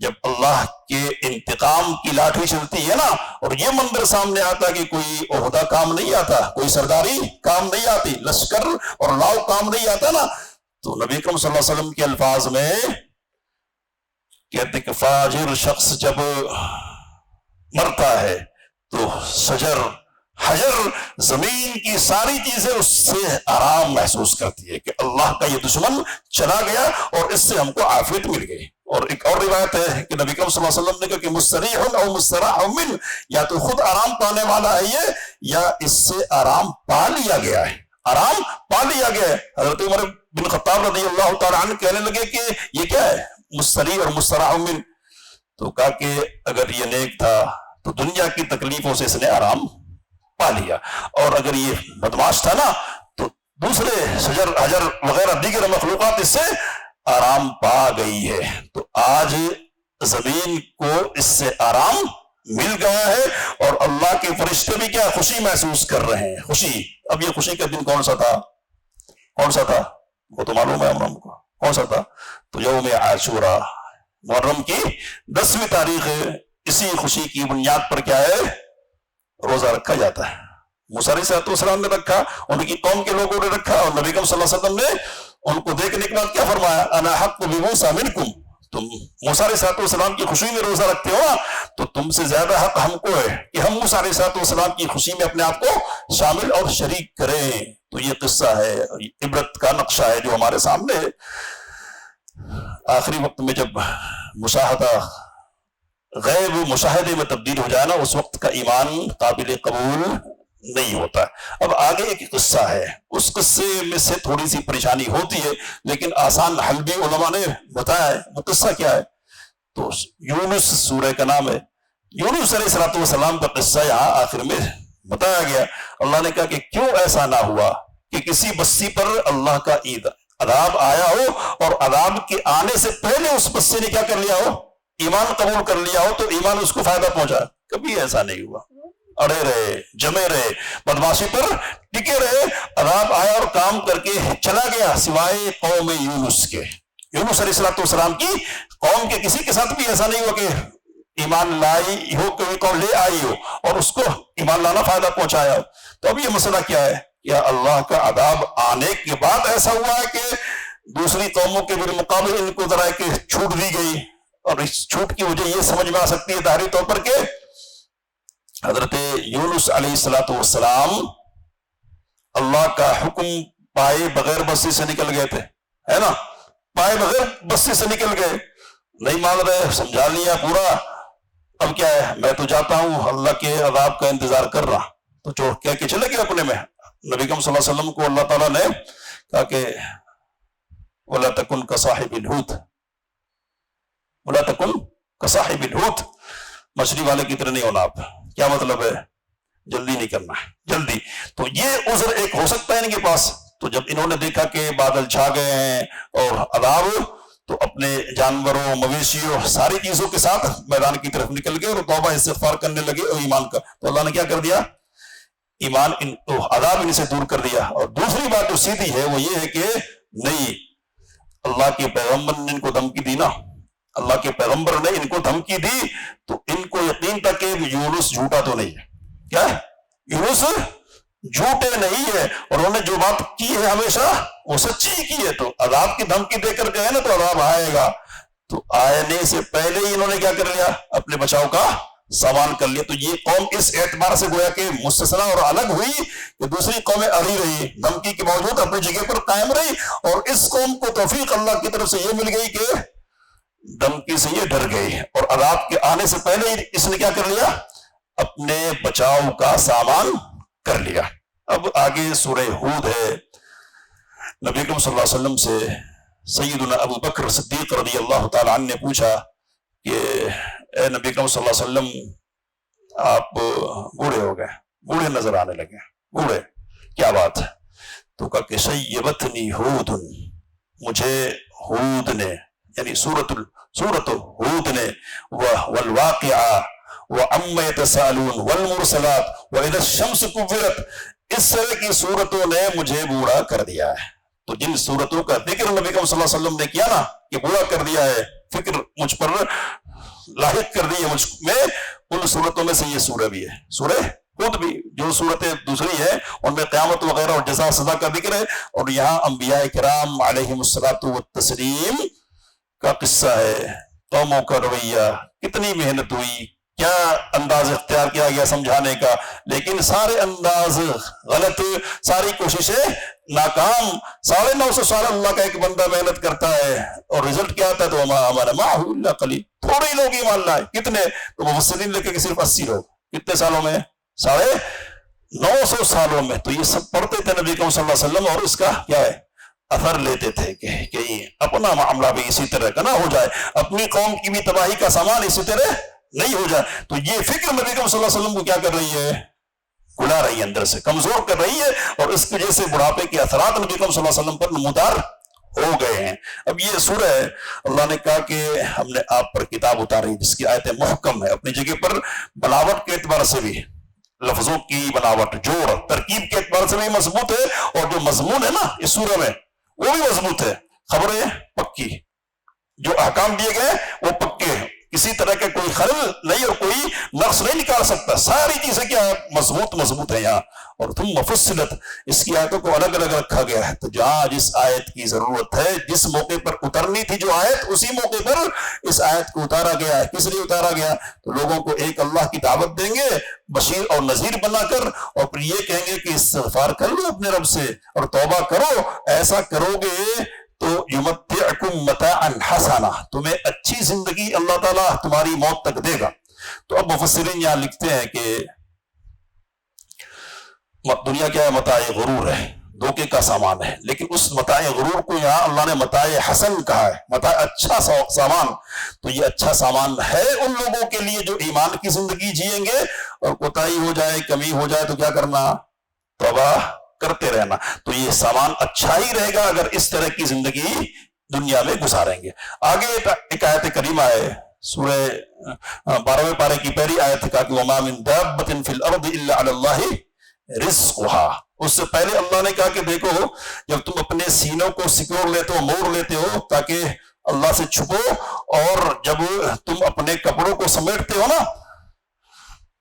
جب اللہ کے انتقام کی لاٹھی چلتی ہے نا، اور یہ منظر سامنے آتا کہ کوئی عہدہ کام نہیں آتا، کوئی سرداری کام نہیں آتی، لشکر اور لاؤ کام نہیں آتا نا، تو نبی اکرم صلی اللہ علیہ وسلم کے الفاظ میں کہتے کہ فاجر شخص جب مرتا ہے تو شجر حجر زمین کی ساری چیزیں اس سے آرام محسوس کرتی ہے کہ اللہ کا یہ دشمن چلا گیا اور اس سے ہم کو عافیت مل گئی. اور ایک اور روایت ہے کہ نبی کریم صلی اللہ علیہ وسلم نے کہا کہ مستریح او مستراح من، یا تو خود آرام پانے والا ہے یہ، یا اس سے آرام پا لیا گیا ہے، آرام پا لیا گیا ہے. حضرت عمر بن خطاب رضی اللہ تعالیٰ عنہ کہنے لگے کہ یہ کیا ہے مستریح اور مستراح من؟ تو کہا کہ اگر یہ نیک تھا تو دنیا کی تکلیفوں سے اس نے آرام پا لیا، اور اگر یہ بدماش تھا نا تو دوسرے شجر حجر وغیرہ دیگر مخلوقات اس سے آرام پا گئی ہے. تو آج زمین کو اس سے آرام مل گیا ہے، اور اللہ کے فرشتے بھی کیا خوشی محسوس کر رہے ہیں، خوشی. اب یہ خوشی کا دن کون سا تھا؟ کون سا تھا وہ تو معلوم ہے ہم کو کون سا تھا. تو یوم عاشورہ، محرم کی 10ویں تاریخ ہے. اسی خوشی کی بنیاد پر کیا ہے روزہ رکھا جاتا ہے. موسیٰ علیہ السلام نے رکھا، ان کی قوم کے لوگوں نے رکھا، اور نبی کریم صلی اللہ علیہ وسلم نے ان کو دیکھنے کے بعد کیا فرمایا؟ انا حق بموسیٰ منکم، تم موسیٰ علیہ السلام کی خوشی میں روزہ رکھتے ہو تو تم سے زیادہ حق ہم کو ہے کہ ہم موسیٰ علیہ السلام کی خوشی میں اپنے آپ کو شامل اور شریک کریں. تو یہ قصہ ہے، عبرت کا نقشہ ہے جو ہمارے سامنے ہے. آخری وقت میں جب مشاہدہ غیب مشاہدے میں تبدیل ہو جائے نا، اس وقت کا ایمان قابل قبول نہیں ہوتا. اب آگے ایک قصہ ہے، اس قصے میں سے تھوڑی سی پریشانی ہوتی ہے لیکن آسان حل بھی علماء نے بتایا ہے. وہ قصہ کیا ہے؟ تو یونس سورہ کا نام ہے. یونس علیہ السلام کا قصہ یہاں آخر میں بتایا گیا. اللہ نے کہا کہ کیوں ایسا نہ ہوا کہ کسی بستی پر اللہ کا عذاب آیا ہو اور عذاب کے آنے سے پہلے اس بستی نے کیا کر لیا ہو؟ ایمان قبول کر لیا ہو، تو ایمان اس کو فائدہ پہنچا. کبھی ایسا نہیں ہوا. اڑے رہے، جمے رہے، بدماشی پر ٹکے رہے، عذاب آیا اور کام کر کے چلا گیا، سوائے قوم یونس کے. یونس علیہ السلام کی قوم کے کسی کے ساتھ بھی ایسا نہیں ہوا کہ ایمان لائی ہو، کوئی قوم لے آئی ہو اور اس کو ایمان لانا فائدہ پہنچایا ہو. تو اب یہ مسئلہ کیا ہے؟ کیا اللہ کا عذاب آنے کے بعد ایسا ہوا ہے کہ دوسری قوموں کے بالمقابل ان کو ذرا کہ چھوٹ دی گئی؟ اور اس چھوٹ کی وجہ یہ سمجھ میں آ سکتی ہے ظاہری طور پر کہ حضرت یونس علیہ السلام اللہ کا حکم پائے بغیر بستی سے نکل گئے تھے، ہے نا؟ پائے بغیر بستی سے نکل گئے، نہیں مان رہے، سمجھا لیا پورا. اب کیا ہے، میں تو جاتا ہوں، اللہ کے عذاب کا انتظار کر رہا. تو جو کہہ کے چلے گئے اپنے میں. نبی کریم صلی اللہ علیہ وسلم کو اللہ تعالیٰ نے کہا کہ وَلَا تَكُنْ كَصَاحِبِ الْحُوتِ، وَلَا تَكُنْ كَصَاحِبِ الْحُوتِ، مچھلی والے کی طرح نہیں ہونا. آپ کیا مطلب ہے؟ جلدی نہیں کرنا ہے، جلدی. تو یہ عذر ایک ہو سکتا ہے ان کے پاس. تو جب انہوں نے دیکھا کہ بادل چھا گئے ہیں اور عذاب، تو اپنے جانوروں، مویشیوں، ساری چیزوں کے ساتھ میدان کی طرف نکل گئے اور توبہ استغفار کرنے لگے اور ایمان کا. تو اللہ نے کیا کر دیا؟ ایمان عذاب ان سے دور کر دیا. اور دوسری بات جو سیدھی ہے وہ یہ ہے کہ نہیں، اللہ کے پیغمبر نے ان کو دھمکی دی نا، اللہ کے پیغمبر نے ان کو دھمکی دی تو ان کو یقین تھا کہ یونس جھوٹا تو نہیں ہے. کیا یونس جھوٹے نہیں ہے، اور انہوں نے جو بات کی ہے ہمیشہ وہ سچی کی ہے. تو عذاب کی دھمکی دے کر گئے نا تو عذاب آئے گا. تو آنے سے پہلے ہی انہوں نے کیا کر لیا؟ اپنے بچاؤ کا سامان کر لیا. تو یہ قوم اس اعتبار سے گویا کہ مستثنا اور الگ ہوئی کہ دوسری قومیں اڑی رہی، دھمکی کے باوجود اپنی جگہ پر قائم رہی. اور اس قوم کو توفیق اللہ کی طرف سے یہ مل گئی کہ دھمکی سے یہ ڈر گئی، اور عذاب کے آنے سے پہلے ہی اس نے کیا کر لیا؟ اپنے بچاؤ کا سامان کر لیا. اب آگے سورہ ہود ہے. نبی کریم صلی اللہ علیہ وسلم سے سیدنا ابو بکر صدیق رضی اللہ تعالی عنہ نے پوچھا کہ اے نبی کریم صلی اللہ علیہ وسلم، آپ بوڑھے ہو گئے، بوڑھے نظر آنے لگے، بوڑھے، کیا بات ہے؟ تو کہا کہ شیبتنی ہود، مجھے ہود نے، یعنی سورۃ ہود نے، والواقعہ وعما یتساءلون والمرسلات واذا الشمس كورت، اس طرح کی صورتوں نے مجھے بوڑھا کر دیا ہے. تو جن صورتوں کا ذکر نبی کریم صلی اللہ علیہ وسلم نے کیا نا کہ بوڑھا کر دیا ہے، فکر مجھ پر لاحق کر دی ہے مجھ میں، ان صورتوں میں سے یہ سورہ بھی ہے، سورہ ہود بھی. جو صورتیں دوسری ہیں ان میں قیامت وغیرہ اور جزا سزا کا ذکر ہے، اور یہاں انبیاء کرام علیہم الصلاۃ والتسلیم کا قصہ ہے. قوموں کا رویہ، کتنی محنت ہوئی، کیا انداز اختیار کیا گیا سمجھانے کا، لیکن سارے انداز غلط، ساری کوششیں ناکام۔ 950 سال اللہ کا ایک بندہ محنت کرتا ہے اور رزلٹ کیا آتا ہے؟ تو وما آمن معہ الا قلیل، تھوڑے لوگ ایمان لائے۔ کتنے؟ تو مفسرین لکھے کہ صرف 80 لوگ۔ کتنے سالوں میں؟ 950 سالوں میں۔ تو یہ سب پڑھتے تھے نبی کریم صلی اللہ علیہ وسلم، اور اس کا کیا ہے؟ اثر لیتے تھے کہ اپنا معاملہ بھی اسی طرح کا نہ ہو جائے، اپنی قوم کی بھی تباہی کا سامان اسی طرح نہیں ہو جائے۔ تو یہ فکر نبی کریم صلی اللہ علیہ وسلم کو کیا کر رہی ہے؟ گلا رہی ہے، اندر سے کمزور کر رہی ہے، اور اس کی وجہ سے بڑھاپے کے اثرات نبی کریم صلی اللہ علیہ وسلم پر نمودار ہو گئے ہیں۔ اب یہ سورہ ہے، اللہ نے کہا کہ ہم نے آپ پر کتاب اتاری جس کی آیتیں محکم ہے، اپنی جگہ پر بناوٹ کے اعتبار سے بھی، لفظوں کی بناوٹ، جوڑ، ترکیب کے اعتبار سے بھی مضبوط ہے، اور جو مضمون ہے نا اس سورہ میں وہ بھی مضبوط ہے، خبریں پکی، جو احکام دیے گئے وہ پکے ہیں، کسی طرح کا کوئی خلل نہیں اور کوئی نقص نہیں نکال سکتا، ساری چیزیں کیا ہے؟ مضبوط ہے یہاں۔ اور تم مفصلت، اس کی آیتوں کو الگ الگ رکھا گیا ہے، تو جہاں جس آیت کی ضرورت ہے، جس موقع پر اترنی تھی جو آیت، اسی موقع پر اس آیت کو اتارا گیا ہے۔ کس لیے اتارا گیا؟ تو لوگوں کو ایک اللہ کی دعوت دیں گے بشیر اور نذیر بنا کر، اور پھر یہ کہیں گے کہ استغفار کر لو اپنے رب سے اور توبہ کرو، ایسا کرو گے تو یمتعکم متاعا حسنا، تمہیں اچھی زندگی اللہ تعالیٰ تمہاری موت تک دے گا۔ تو اب مفسرین یہاں لکھتے ہیں کہ دنیا کیا ہے؟ متاع غرور ہے، دھوکے کا سامان ہے، لیکن اس متاع غرور کو یہاں اللہ نے متاع حسن کہا ہے، متاع اچھا سامان۔ تو یہ اچھا سامان ہے ان لوگوں کے لیے جو ایمان کی زندگی جئیں گے، اور کوتاہی ہو جائے، کمی ہو جائے تو کیا کرنا؟ توبہ کرتے رہنا۔ تو یہ سامان اچھا ہی رہے گا اگر اس طرح کی زندگی دنیا میں گزاریں گے۔ آگے ایک آیت کریمہ ہے، سورہ 12ویں پارے کی پہلی آیت کا کہ وَمَا مِن دَابَّةٍ فِي الْأَرْضِ إِلَّا عَلَى اللَّهِ رِزْقُهَا۔ اس سے پہلے اللہ نے کہا کہ دیکھو، جب تم اپنے سینوں کو سکور لیتے ہو، موڑ لیتے ہو تاکہ اللہ سے چھپو، اور جب تم اپنے کپڑوں کو سمیٹتے ہو نا،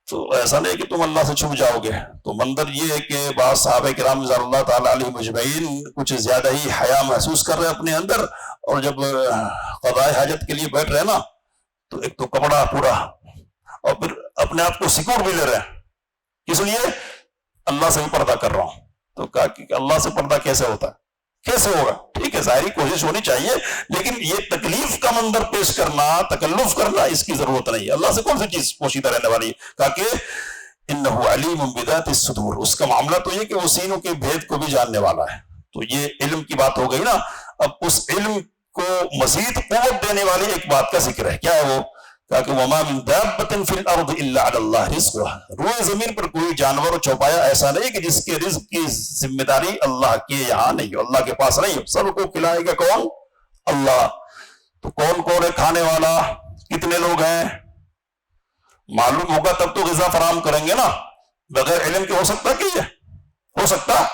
تو ایسا نہیں کہ تم اللہ سے چھپ جاؤ گے۔ تو منظر یہ ہے کہ بعض صحابہ کرام رضی اللہ تعالیٰ علیہم اجمعین کچھ زیادہ ہی حیا محسوس کر رہے ہیں اپنے اندر، اور جب قضاء حاجت کے لیے بیٹھ رہے نا تو ایک تو کپڑا پورا، اور پھر اپنے آپ کو سکور بھی لے رہے ہیں، اس لیے اللہ سے بھی پردہ کر رہا ہوں۔ تو کہا کہ اللہ سے پردہ کیسے ہوتا ہے؟ کیسے ہوگا؟ ٹھیک ہے، ظاہری کوشش ہونی چاہیے، لیکن یہ تکلیف کا منظر پیش کرنا، تکلف کرنا، اس کی ضرورت نہیں ہے۔ اللہ سے کون سی چیز پوشیدہ رہنے والی ہے؟ کہا کہ انہ علیم بذات الصدور، اس کا معاملہ تو یہ کہ وہ سینوں کے بھید کو بھی جاننے والا ہے۔ تو یہ علم کی بات ہو گئی نا، اب اس علم کو مزید قوت دینے والی ایک بات کا ذکر ہے، کیا ہے وہ؟ کہا کہ وَمَا مِن دَابَّةٍ فِي الْأَرْضِ إِلَّا عَلَى اللَّهِ رِزْقُهَا، روئے زمین پر کوئی جانور و چوپایا ایسا نہیں کہ جس کے رزق کی ذمہ داری اللہ کے یہاں نہیں ہو، اللہ کے پاس نہیں ہو۔ سب کو کھلائے گا کون؟ اللہ۔ تو کون کون ہے کھانے والا؟ کتنے لوگ ہیں؟ معلوم ہوگا تب تو غذا فراہم کریں گے نا، بغیر علم کے ہو سکتا کہ یہ ہو سکتا؟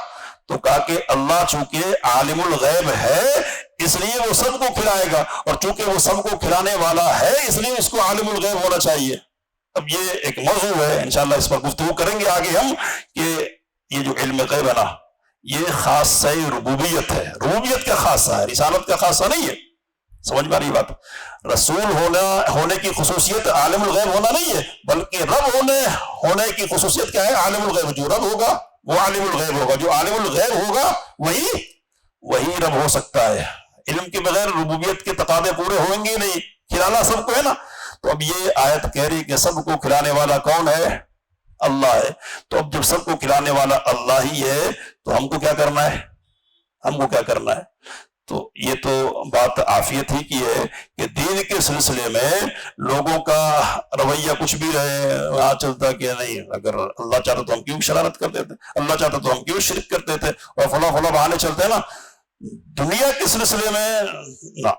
تو کہا کہ اللہ چونکہ عالم الغیب ہے اس لیے وہ سب کو کھلائے گا، اور چونکہ وہ سب کو کھلانے والا ہے اس لیے اس کو عالم الغیب ہونا چاہیے۔ اب یہ ایک موضوع ہے، انشاءاللہ اس پر گفتگو کریں گے آگے ہم، کہ یہ جو علم غیب ہے نا، یہ خاصہ ربوبیت ہے، ربوبیت کا خاصہ ہے، رسالت کا خاصہ نہیں ہے۔ سمجھ میں آ رہی بات؟ رسول ہونے کی خصوصیت عالم الغیب ہونا نہیں ہے، بلکہ رب ہونے کی خصوصیت کیا ہے؟ عالم الغیب۔ جو رب ہوگا وہ عالم الغیب ہوگا، جو عالم الغیب ہوگا وہی رب ہو سکتا ہے۔ علم کے بغیر ربوبیت کے تقاضے پورے ہوئیں گے نہیں، کھلانا سب کو ہے نا۔ تو اب یہ آیت کہہ رہی کہ سب کو کھلانے والا کون ہے؟ اللہ ہے۔ تو اب جب سب کو کھلانے والا اللہ ہی ہے تو ہم کو کیا کرنا ہے؟ تو یہ تو بات عافیت ہی کی ہے کہ دین کے سلسلے میں لوگوں کا رویہ کچھ بھی رہے، وہاں چلتا کہ نہیں، اگر اللہ چاہتا تو ہم کیوں شرارت کرتے تھے، اللہ چاہتا تو ہم کیوں شرک کرتے تھے، اور فلاں بہانے چلتے ہیں نا۔ دنیا کے سلسلے میں نہ،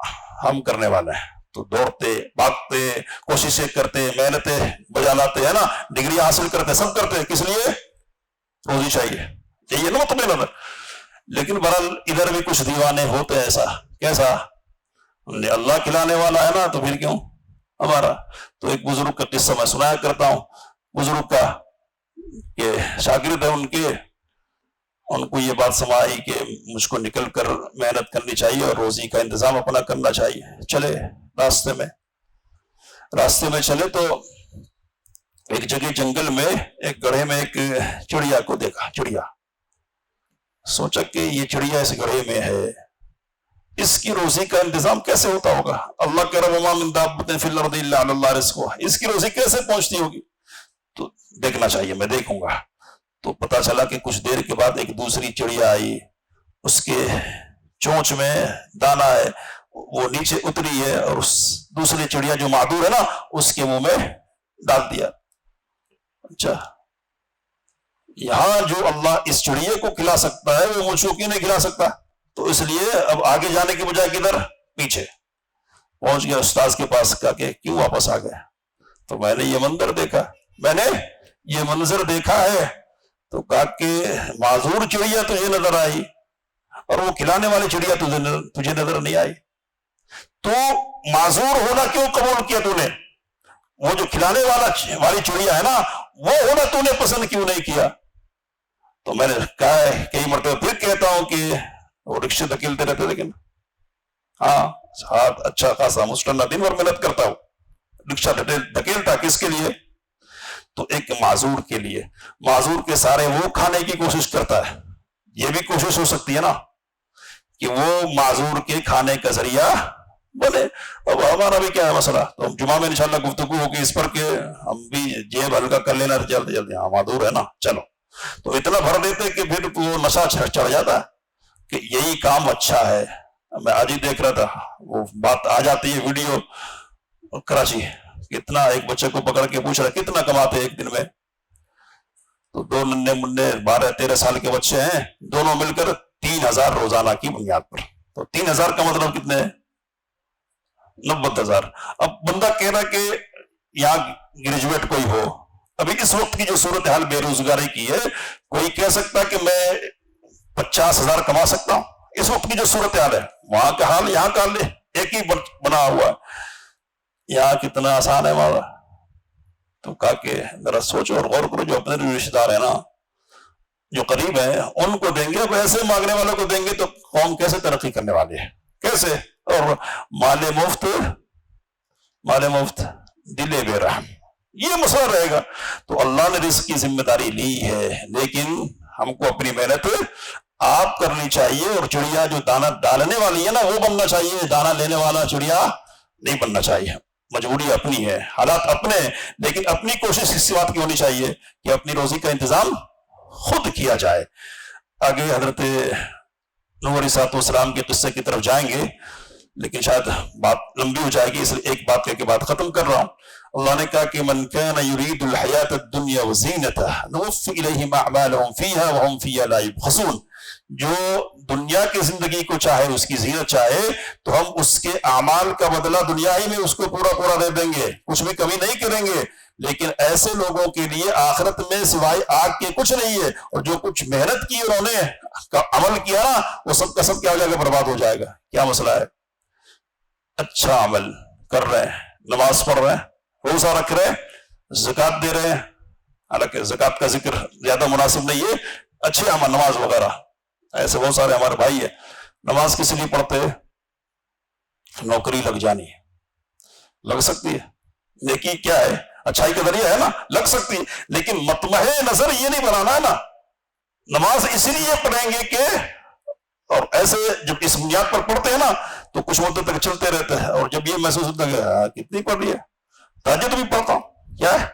ہم کرنے والے ہیں تو دوڑتے بھاگتے کوششیں کرتے محنتیں بجا لاتے ہیں نا، ڈگری حاصل کرتے، سب کرتے، کس لیے؟ روزی چاہیے نا مطمئن نظر۔ لیکن بہرحال ادھر بھی کچھ دیوانے ہوتے ہیں، ایسا کیسا؟ اللہ کھلانے والا ہے نا تو پھر کیوں ہمارا؟ تو ایک بزرگ کا قصہ میں سنایا کرتا ہوں، بزرگ کا کہ شاگرد ہے ان کو یہ بات سمائی کہ مجھ کو نکل کر محنت کرنی چاہیے اور روزی کا انتظام اپنا کرنا چاہیے۔ چلے راستے میں چلے تو ایک جگہ جنگل میں ایک گڑھے میں ایک چڑیا کو دیکھا. چڑیا سوچا کہ یہ چڑیا اس گڑھے میں ہے، اس کی روزی کا انتظام کیسے ہوتا ہوگا؟ اللہ کہہ رہا وما من دابۃ فی الارض الا علی اللہ رزقها، اس کی روزی کیسے پہنچتی ہوگی؟ تو دیکھنا چاہیے، میں دیکھوں گا. تو پتا چلا کہ کچھ دیر کے بعد ایک دوسری چڑیا آئی، اس کے چونچ میں دانا ہے، وہ نیچے اتری ہے اور اس دوسری چڑیا جو معذور ہے نا اس کے منہ میں ڈال دیا. اچھا، یہاں جو اللہ اس چڑیے کو کھلا سکتا ہے وہ مجھ کو کیوں نہیں کھلا سکتا؟ تو اس لیے اب آگے جانے کے بجائے کدھر؟ پیچھے پہنچ گیا استاذ کے پاس. کہا کہ کیوں واپس آ گئے؟ تو میں نے یہ منظر دیکھا، میں نے یہ منظر دیکھا ہے. تو کہا کہ معذور چڑیا تجھے نظر آئی اور وہ کھلانے والی چڑیا تجھے نظر نہیں آئی. تو معذور ہونا کیوں قبول کیا تو نے؟ وہ جو کھلانے والی چڑیا ہے نا وہ ہونا تو نے پسند کیوں نہیں کیا؟ تو میں نے کہا ہے کئی مرتبہ پھر کہتا ہوں کہ وہ رکشے دھکیلتے رہتے، لیکن ہاں ہاتھ اچھا خاصا مستنہ دن بھر محنت کرتا ہوں. رکشہ دھکیلتا کس کے لیے؟ تو ایک معذور کے لیے. معذور کے سارے وہ کھانے کی کوشش کرتا ہے. یہ بھی کوشش ہو سکتی ہے نا کہ وہ معذور کے کھانے کا ذریعہ بنے. اب ہمارا بھی کیا ہے مسئلہ؟ تو ہم جمعہ میں انشاءاللہ گفتگو ہوگی اس پر کہ ہم بھی جیب ہلکا کر لینا جلدی جلدی. ہاں معذور ہے نا، چلو. تو اتنا بھر دیتے کہ پھر وہ نشہ چڑھ جاتا ہے کہ یہی کام اچھا ہے. میں آج ہی دیکھ رہا تھا، وہ بات آ جاتی ہے ویڈیو کراچی، کتنا ایک بچے کو پکڑ کے پوچھ رہا کتنا کماتے ایک دن میں؟ تو دو ننے منے 12-13 سال کے بچے ہیں، دونوں مل کر 3000 روزانہ کی بنیاد پر. تو 3000 کا مطلب کتنے ہیں؟ 90,000. اب بندہ کہہ رہا کہ یہاں گریجویٹ کوئی ہو، ابھی اس وقت کی جو صورتحال بے روزگاری کی ہے، کوئی کہہ سکتا کہ میں 50,000 کما سکتا ہوں؟ اس وقت کی جو صورتحال ہے، وہاں کا حال یہاں کا حال ایک ہی بنا ہوا ہے. یہاں کتنا آسان ہے ہمارا. تو کہا کہ ذرا سوچو اور غور کرو، جو اپنے رشتے دار ہیں نا، جو قریب ہیں، ان کو دیں گے. اب ایسے مانگنے والوں کو دیں گے تو قوم کیسے ترقی کرنے والی ہے؟ کیسے؟ اور مال مفت دل بے رحم، یہ مسئلہ رہے گا. تو اللہ نے رزق کی ذمہ داری لی ہے، لیکن ہم کو اپنی محنت آپ کرنی چاہیے. اور چڑیا جو دانا ڈالنے والی ہے نا وہ بننا چاہیے، دانا لینے والا چڑیا نہیں بننا چاہیے. مجبوری اپنی ہے، حالات اپنے، لیکن اپنی کوشش اس بات کی ہونی چاہیے کہ اپنی روزی کا انتظام خود کیا جائے. آگے حضرت نوح علیہ السلام کے قصے کی طرف جائیں گے، لیکن شاید بات لمبی ہو جائے گی، اس لیے ایک بات کہہ کے بات ختم کر رہا ہوں. اللہ نے کہا کہ من كان يريد الحياة الدنيا وزينتها نوفي إليهم أعمالهم فيها وهم فيها لا يبخسون. جو دنیا کی زندگی کو چاہے، اس کی زینت چاہے، تو ہم اس کے اعمال کا بدلہ دنیا ہی میں اس کو پورا دے دیں گے، کچھ بھی کمی نہیں کریں گے. لیکن ایسے لوگوں کے لیے آخرت میں سوائے آگ کے کچھ نہیں ہے، اور جو کچھ محنت کی انہوں نے عمل کیا نا وہ سب کا سب کیا ہو جائے گا؟ برباد ہو جائے گا. کیا مسئلہ ہے؟ اچھا عمل کر رہے ہیں، نماز پڑھ رہے ہیں، روزہ رکھ رہے ہیں، زکوٰۃ دے رہے ہیں، حالانکہ زکوٰۃ کا ذکر زیادہ مناسب نہیں ہے، اچھے عمل نماز وغیرہ. ایسے بہت سارے ہمارے بھائی ہیں نماز کس لیے پڑھتے ہیں؟ نوکری لگ جانی ہے. لگ سکتی ہے، نیکی کیا ہے؟ اچھائی کا ذریعہ ہے نا، لگ سکتی ہے، لیکن مطمع نظر یہ نہیں بنانا ہے نا. نماز اس لیے پڑھیں گے کہ، اور ایسے جب اس بنیاد پر پڑھتے ہیں نا تو کچھ مدت تک چلتے رہتے ہیں، اور جب یہ محسوس ہوتا ہے کہ کتنی پڑھ رہی ہے، تہجد بھی پڑھتا ہوں، کیا ہے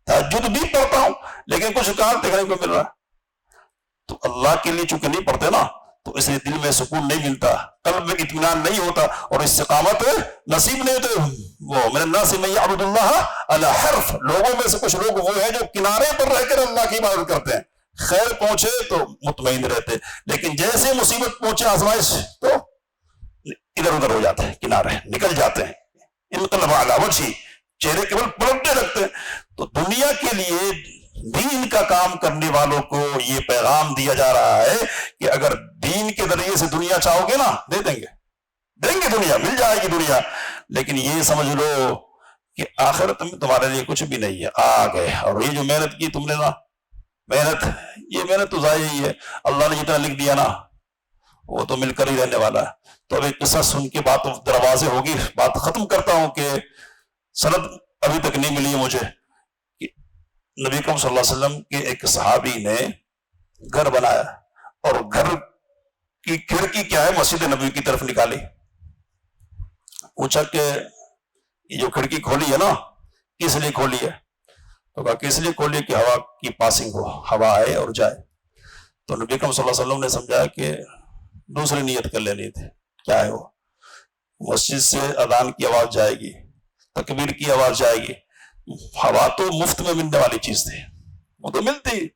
تہجد بھی پڑھتا ہوں، لیکن کچھ کام دیکھنے کو مل رہا ہے. تو اللہ کے لیے چونکہ نہیں پڑھتے نا تو اس لیے دل میں سکون نہیں ملتا، قلب میں اطمینان نہیں ہوتا، اور استقامت نصیب نہیں ہوتے. وہ من الناس من یعبد اللہ علی حرف، لوگوں میں سے کچھ لوگ وہ ہیں جو کنارے پر رہ کر اللہ کی عبادت کرتے ہیں. خیر پہنچے تو مطمئن رہتے، لیکن جیسے مصیبت پہنچے آزمائش تو ادھر ادھر ہو جاتے ہیں، کنارے نکل جاتے ہیں. انقلب علی وجہہ، چہرے کیول پلٹنے لگتے ہیں. تو دنیا کے لیے دین کا کام کرنے والوں کو یہ پیغام دیا جا رہا ہے کہ اگر دین کے ذریعے سے دنیا چاہو گے نا دے دیں گے دنیا، مل جائے گی دنیا، لیکن یہ سمجھ لو کہ آخرت میں تمہارے لیے کچھ بھی نہیں ہے. آ گئے، اور یہ جو محنت کی تم نے نا، محنت تو ضائع ہی ہے. اللہ نے جتنا لکھ دیا نا وہ تو مل کر ہی رہنے والا ہے. تو اب ایک قصہ سن کے بات دروازے ہوگی، بات ختم کرتا ہوں کہ سند ابھی تک نہیں ملی ہے مجھے. نبی اکرم صلی اللہ علیہ وسلم کے ایک صحابی نے گھر بنایا اور گھر کی کھڑکی کیا ہے مسجد نبوی کی طرف نکالی. پوچھا کہ یہ جو کھڑکی کھولی ہے نا کس لیے کھولی ہے؟ تو کہا کہ اس لیے کھولی کہ ہوا کی پاسنگ ہو، ہوا آئے اور جائے. تو نبی اکرم صلی اللہ علیہ وسلم نے سمجھایا کہ دوسری نیت کر لینی تھی. کیا ہے وہ؟ مسجد سے اذان کی آواز جائے گی، تکبیر کی آواز جائے گی، ہوا تو مفت میں ملنے والی چیز تھی، وہ تو ملتی.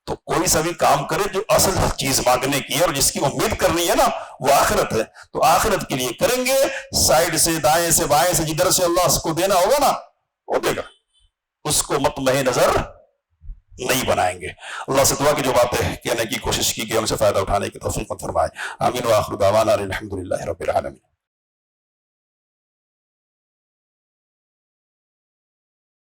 تو کوئی سا بھی کام کرے جو اصل چیز مانگنے کی ہے اور جس کی امید کرنی ہے نا وہ آخرت ہے، تو آخرت کے لیے کریں گے. سائڈ سے، دائیں سے، بائیں سے، جدھر سے اللہ کو دینا ہوگا نا وہ دے گا، اس کو مطمئن نظر نہیں بنائیں گے. اللہ سے دعا کی جو باتیں کہنے کی کوشش کی گئی ان سے فائدہ اٹھانے کی توفیق فرمائے. آمین. وآخر دعوانا الحمدللہ رب العالمین.